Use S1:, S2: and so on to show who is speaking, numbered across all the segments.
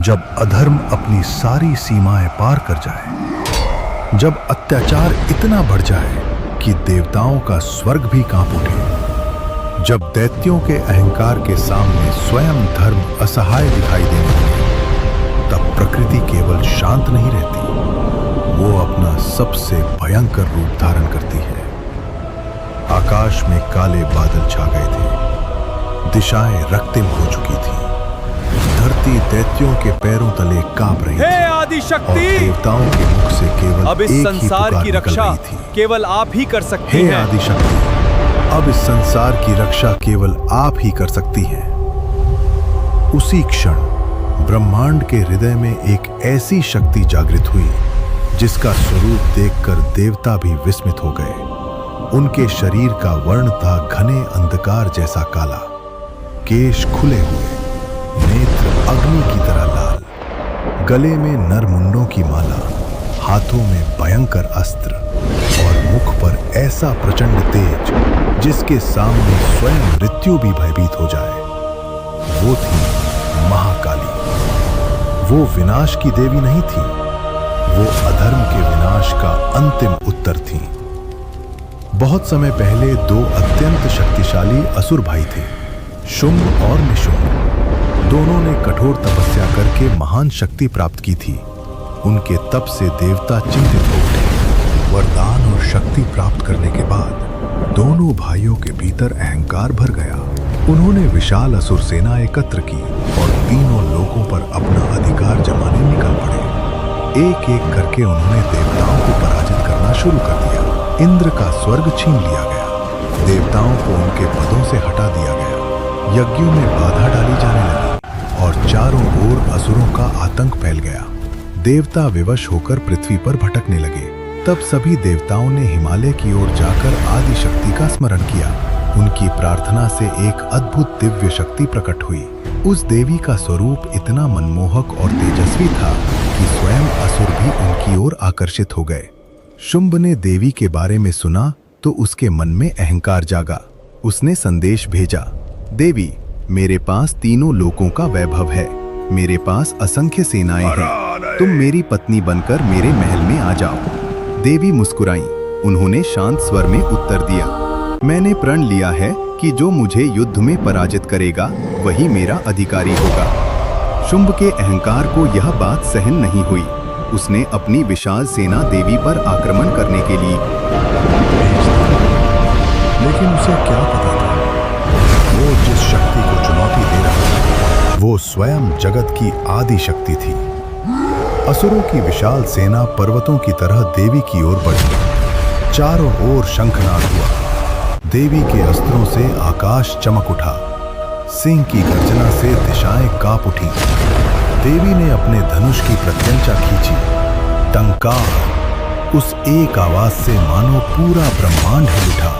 S1: जब अधर्म अपनी सारी सीमाएं पार कर जाए, जब अत्याचार इतना बढ़ जाए कि देवताओं का स्वर्ग भी कांप उठे, जब दैत्यों के अहंकार के सामने स्वयं धर्म असहाय दिखाई देने लगे, तब प्रकृति केवल शांत नहीं रहती, वो अपना सबसे भयंकर रूप धारण करती है। आकाश में काले बादल छा गए थे, दिशाएं रक्तिम हो चुकी थी, धरती दैत्यों के पैरों तले कांप रही
S2: हे
S1: थी
S2: आदिशक्ति,
S1: और देवताओं के मुख से केवल
S2: अब इस
S1: एक ही
S2: संसार
S1: पुकार
S2: की
S1: निकल
S2: रक्षा
S1: रही थी।
S2: केवल आप ही कर सकती
S1: हे
S2: हैं।
S1: आदिशक्ति, अब इस संसार की रक्षा केवल आप ही कर सकती हैं। उसी क्षण ब्रह्मांड के हृदय में एक ऐसी शक्ति जागृत हुई जिसका स्वरूप देखकर देवता भी विस्मित हो गए। उनके शरीर का वर्ण था घने अंधकार जैसा काला, केश खुले हुए, नेत्र अग्नि की तरह लाल, गले में नरमुंडों की माला, हाथों में भयंकर अस्त्र और मुख पर ऐसा प्रचंड तेज जिसके सामने स्वयं मृत्यु भी भयभीत हो जाए। वो थी महाकाली। वो विनाश की देवी नहीं थी, वो अधर्म के विनाश का अंतिम उत्तर थी। बहुत समय पहले दो अत्यंत शक्तिशाली असुर भाई थे, शुंभ और निशुंभ। दोनों ने कठोर तपस्या करके महान शक्ति प्राप्त की थी। उनके तप से देवता चिंतित हो उठे। वरदान और शक्ति प्राप्त करने के बाद दोनों भाइयों के भीतर अहंकार भर गया। उन्होंने विशाल असुर सेना एकत्र की और तीनों लोगों पर अपना अधिकार जमाने निकल पड़े। एक एक करके उन्होंने देवताओं को पराजित करना शुरू कर दिया। इंद्र का स्वर्ग छीन लिया गया, देवताओं को उनके पदों से हटा दिया गया, यज्ञों में बाधा डाली जाने लगी और चारों ओर असुरों का आतंक फैल गया। देवता विवश होकर पृथ्वी पर भटकने लगे। तब सभी देवताओं ने हिमालय की ओर जाकर आदि शक्ति का स्मरण किया। उनकी प्रार्थना से एक अद्भुत दिव्य शक्ति प्रकट हुई। उस देवी का स्वरूप इतना मनमोहक और तेजस्वी था कि स्वयं असुर भी उनकी ओर आकर्षित हो गए। शुंभ ने देवी के बारे में सुना तो उसके मन में अहंकार जागा। उसने संदेश भेजा, देवी, मेरे पास तीनों लोकों का वैभव है, मेरे पास असंख्य सेनाएं हैं, तुम मेरी पत्नी बनकर मेरे महल में आ जाओ। देवी मुस्कुराई। उन्होंने शांत स्वर में उत्तर दिया, मैंने प्रण लिया है कि जो मुझे युद्ध में पराजित करेगा वही मेरा अधिकारी होगा। शुंभ के अहंकार को यह बात सहन नहीं हुई। उसने अपनी विशाल सेना देवी पर आक्रमण करने के लिए लेकिन उसे क्या पता था, वो जिस शक्ति को चुनौती दे रहा था वो स्वयं जगत की आदि शक्ति थी। असुरों की विशाल सेना पर्वतों की तरह देवी की ओर बढ़ी। चारों ओर शंखनाद हुआ। देवी के अस्त्रों से आकाश चमक उठा। सिंह की गर्जना से दिशाएं कांप उठी। देवी ने अपने धनुष की प्रत्यंचा खींची। टंकार, उस एक आवाज से मानो पूरा ब्रह्मांड हिल उठा।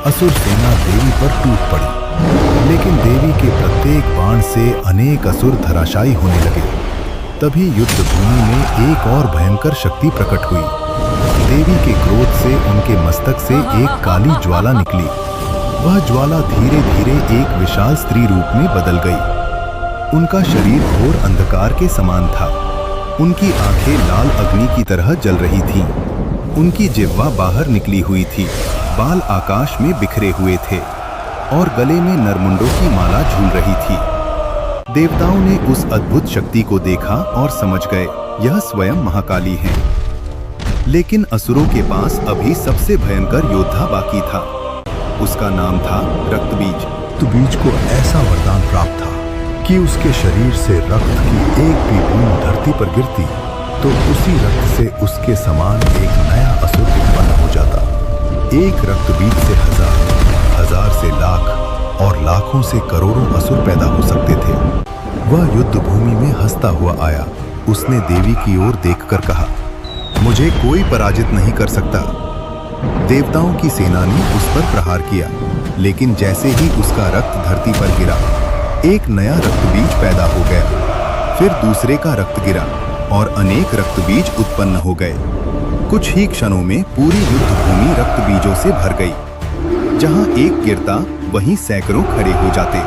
S1: असुर सेना देवी पर टूट पड़ी, लेकिन देवी के प्रत्येक बाण से अनेक असुर धराशायी होने लगे। तभी युद्ध भूमि में एक और भयंकर शक्ति प्रकट हुई। देवी के क्रोध से उनके मस्तक से एक काली ज्वाला निकली। वह ज्वाला धीरे धीरे एक विशाल स्त्री रूप में बदल गई। उनका शरीर घोर अंधकार के समान था। उनकी आंखें लाल अग्नि की तरह जल रही थीं। उनकी जिह्वा बाहर निकली हुई थी। बाल आकाश में बिखरे हुए थे और गले में नरमुंडों की माला झूल रही थी। देवताओं ने उस अद्भुत शक्ति को देखा और समझ गए, यह स्वयं महाकाली हैं। लेकिन असुरों के पास अभी सबसे भयंकर योद्धा बाकी था। उसका नाम था रक्तबीज। रक्तबीज को ऐसा वरदान प्राप्त था कि उसके शरीर से रक्त की एक भी बूंद धरती पर गिरती तो उसी रक्त से उसके समान एक नया असुर उत्पन्न हो जाता। एक रक्तबीज से हजार, हजार से लाख और लाखों से करोड़ों असुर पैदा हो सकते थे। वह युद्ध भूमि में हंसता हुआ आया। उसने देवी की ओर देखकर कहा, मुझे कोई पराजित नहीं कर सकता। देवताओं की सेना ने उस पर प्रहार किया, लेकिन जैसे ही उसका रक्त धरती पर गिरा, एक नया रक्तबीज पैदा हो गया। फिर दूसरे का रक्त गिरा और अनेक रक्तबीज उत्पन्न हो गए। कुछ ही क्षणों में पूरी युद्ध भूमि रक्तबीजों से भर गई। जहां एक गिरता वहीं सैकड़ों खड़े हो जाते।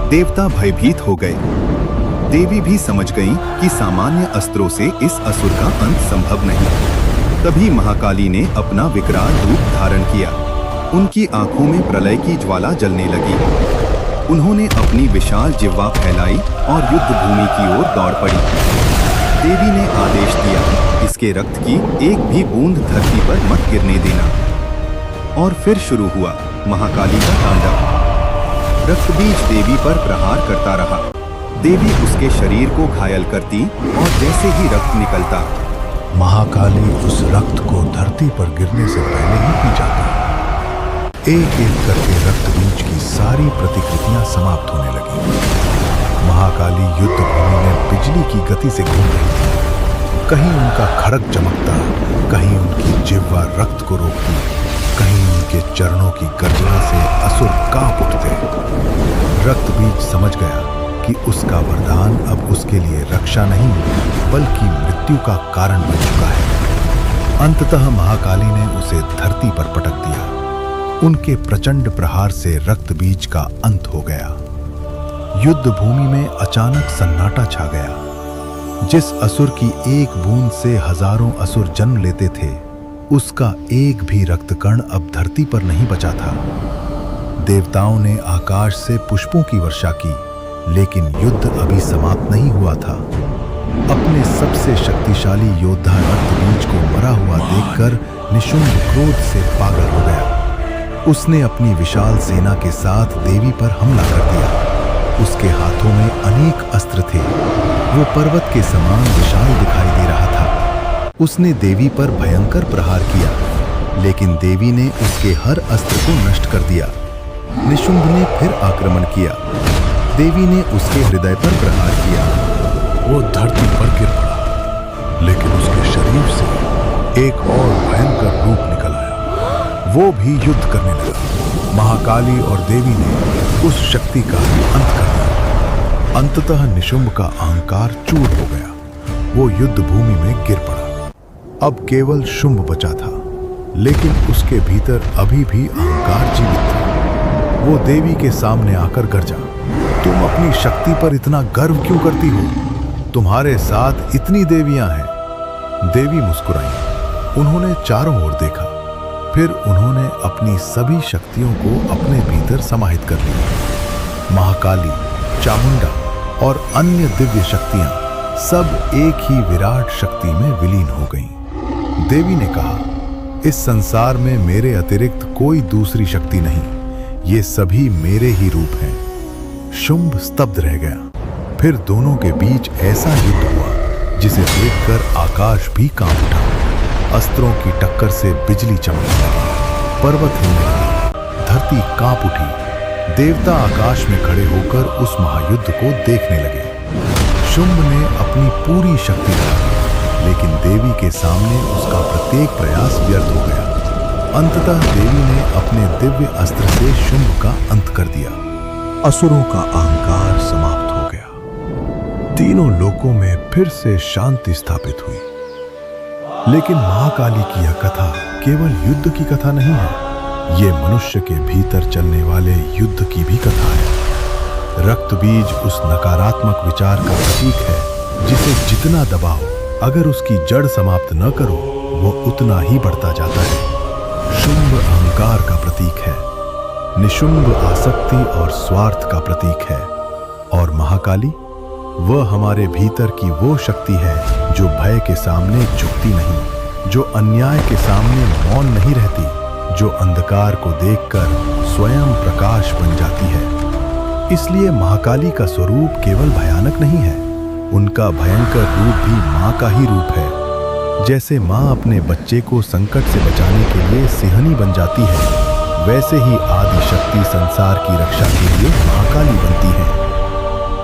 S1: देवता भयभीत हो गए।
S2: देवी भी समझ गईं कि सामान्य अस्त्रों से इस असुर का अंत संभव नहीं। तभी महाकाली ने अपना विकराल रूप धारण किया। उनकी आंखों में प्रलय की ज्वाला जलने लगी। उन्होंने अपनी विशाल जिह्वा फैलाई और युद्ध भूमि की ओर दौड़ पड़ी। देवी ने आदेश दिया, इसके रक्त की एक भी बूंद धरती पर मत गिरने देना। और फिर शुरू हुआ महाकाली का तांडव। रक्तबीज देवी पर प्रहार करता रहा। देवी उसके शरीर को घायल करती और जैसे ही रक्त निकलता,
S1: महाकाली उस रक्त को धरती पर गिरने से पहले ही पी जाती। एक एक करके रक्तबीज की सारी प्रतिकृतियां समाप्त होने लगी। महाकाली युद्ध भूमि में बिजली की गति से घूम रही थी। कहीं उनका खड़ग चमकता, कहीं उनकी जिह्वा रक्त को रोकती, कहीं उनके चरणों की गर्जना से असुर कांप उठते। रक्तबीज समझ गया कि उसका वरदान अब उसके लिए रक्षा नहीं बल्कि मृत्यु का कारण बन चुका है। अंततः महाकाली ने उसे धरती पर पटक दिया। उनके प्रचंड प्रहार से रक्तबीज का अंत हो गया। युद्ध भूमि में अचानक सन्नाटा छा गया। जिस असुर की एक बूंद से हजारों असुर जन्म लेते थे, उसका एक भी रक्तकण अब धरती पर नहीं बचा था। देवताओं ने आकाश से पुष्पों की वर्षा की, लेकिन युद्ध अभी समाप्त नहीं हुआ था। अपने सबसे शक्तिशाली योद्धा रक्तबीज को मरा हुआ देखकर निशुंभ क्रोध से पागल हो गया। उसने अपनी विशाल सेना के साथ देवी पर हमला कर दिया। उसके हाथों में अनेक अस्त्र थे। वो पर्वत के समान विशाल दिखाई दे रहा था। उसने देवी पर भयंकर प्रहार किया, लेकिन देवी ने उसके हर अस्त्र को नष्ट कर दिया। निशुंभ ने फिर आक्रमण किया। देवी ने उसके हृदय पर प्रहार किया। वो धरती पर गिर पड़ा, लेकिन उसके शरीर से एक और भयंकर रूप निकल आया। वो भी युद्ध करने लगा। महाकाली और देवी ने उस शक्ति का अंत कर दिया। अंततः निशुंभ का अहंकार चूर हो गया। वो युद्ध भूमि में गिर पड़ा। अब केवल शुंभ बचा था, लेकिन उसके भीतर अभी भी अहंकार जीवित था। वो देवी के सामने आकर गरजा, तुम अपनी शक्ति पर इतना गर्व क्यों करती हो? तुम्हारे साथ इतनी देवियां हैं। देवी मुस्कुराई। उन्होंने चारों ओर देखा। फिर उन्होंने अपनी सभी शक्तियों को अपने भीतर समाहित कर लिया। महाकाली, चामुंडा और अन्य दिव्य शक्तियां सब एक ही विराट शक्ति में विलीन हो गईं। देवी ने कहा, इस संसार में मेरे अतिरिक्त कोई दूसरी शक्ति नहीं। ये सभी मेरे ही रूप हैं। शुंभ स्तब्ध रह गया। फिर दोनों के बीच ऐसा युद्ध हुआ जिसे देखकर आकाश भी कांप उठा। अस्त्रों की टक्कर से बिजली चमकने लगी, पर्वत हिलने लगे, धरती कांप उठी। देवता आकाश में खड़े होकर उस महायुद्ध को देखने लगे। शुंभ ने अपनी पूरी शक्ति लगाई, लेकिन देवी के सामने उसका प्रत्येक प्रयास व्यर्थ हो गया। अंततः देवी ने अपने दिव्य अस्त्र से शुंभ का अंत कर दिया। असुरों का अहंकार समाप्त हो गया। तीनों लोकों में फिर से शांति स्थापित हुई। लेकिन महाकाली की यह कथा केवल युद्ध की कथा नहीं है। ये मनुष्य के भीतर चलने वाले युद्ध की भी कथा है। रक्तबीज उस नकारात्मक विचार का प्रतीक है जिसे जितना दबाओ, अगर उसकी जड़ समाप्त न करो, वो उतना ही बढ़ता जाता है। शुंभ अहंकार का प्रतीक है, निशुंभ आसक्ति और स्वार्थ का प्रतीक है, और महाकाली वह हमारे भीतर की वो शक्ति है जो भय के सामने झुकती नहीं, जो अन्याय के सामने मौन नहीं रहती, जो अंधकार को देखकर स्वयं प्रकाश बन जाती है। इसलिए महाकाली का स्वरूप केवल भयानक नहीं है, उनका भयंकर रूप भी माँ का ही रूप है। जैसे माँ अपने बच्चे को संकट से बचाने के लिए सिंहनी बन जाती है, वैसे ही आदि शक्ति संसार की रक्षा के लिए महाकाली बनती है।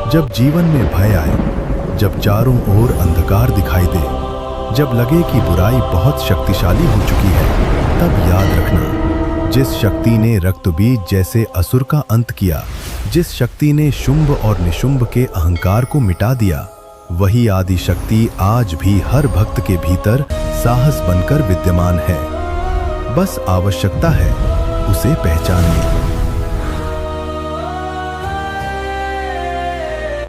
S1: जब जीवन में भय आए, जब चारों ओर अंधकार दिखाई दे, जब लगे कि बुराई बहुत शक्तिशाली हो चुकी है, तब याद रखना, जिस शक्ति ने रक्तबीज जैसे असुर का अंत किया, जिस शक्ति ने शुंभ और निशुंभ के अहंकार को मिटा दिया, वही आदि शक्ति आज भी हर भक्त के भीतर साहस बनकर विद्यमान है। बस आवश्यकता है उसे पहचानने।